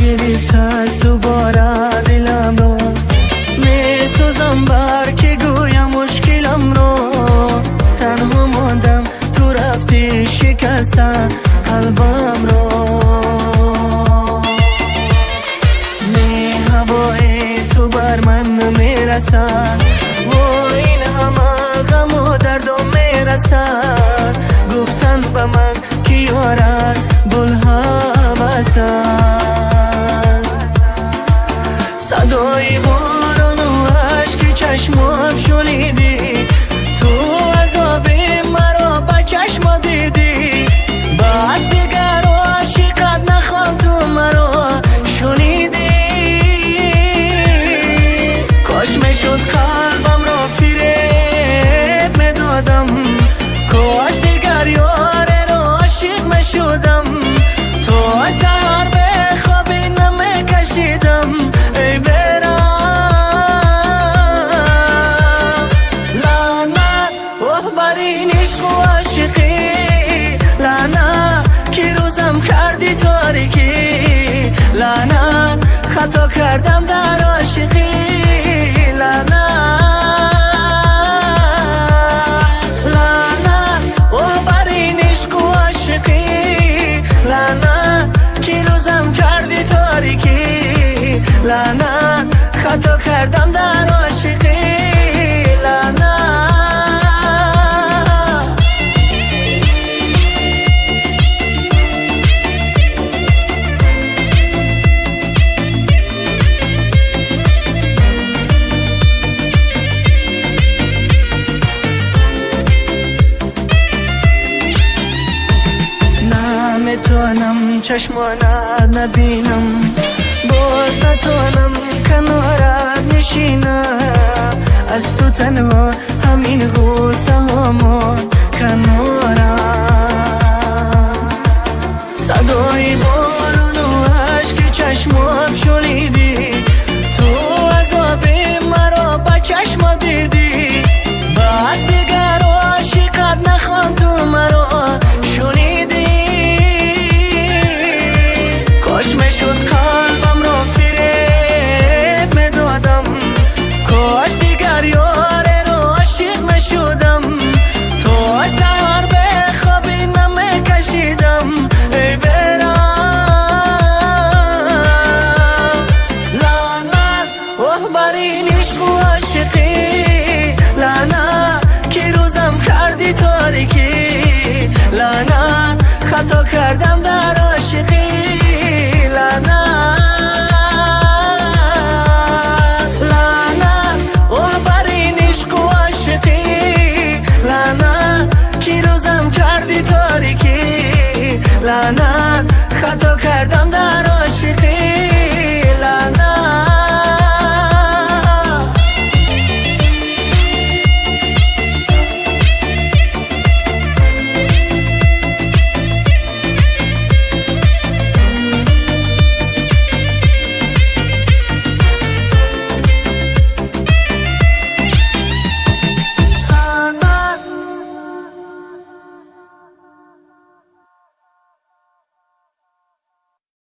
گرفته از دوباره دلم رو، میسوزم بر که گویم مشکلم رو. تنها ماندم تو رفتی شکسته قلبم رو. هوای تو بر من میرسد و این همه غم و درد و میرسد. گفتن به من که یارت بلحوث است. صدای باران و عشق چشمم شنیدی، تو عذاب مرا به چشم دیدی. بس دیگر عاشقت نخوان تو مرا شنیدی. کاش میشد قلبم را فریب میدادم، کاش دیگر یار را عاشق میشدم. تو سحر به خوابی نمیکشیدم ای برم. لعنت بر این عشق و عاشقی، لعنت که روزم کردی تاریکی. لعنت خطا کردم در عاشقی. لعنت خطا کردم در عاشقی. لعنت نمیتونم چشمانت نبینم، باز نتونم کنارت نشینم. از تو تنها همین غصه هامون کنارم. صدای باران و عشق چشمم شنیدی، تو عذاب مرا به چشم دیدی. بس دیگر عاشقت نخوان تو مرا شنیدی. کاش میشد قلبم را فریب میدادم، کاش دیگر یار را عاشق میشدم. تو سحر به خوابی نمیکشیدم ای برم. لعنت بر این عشق و عاشقی، لعنت که روزم کردی تاریکی. لعنت خطا کردم در عاشقی. لعنت خطا کردم در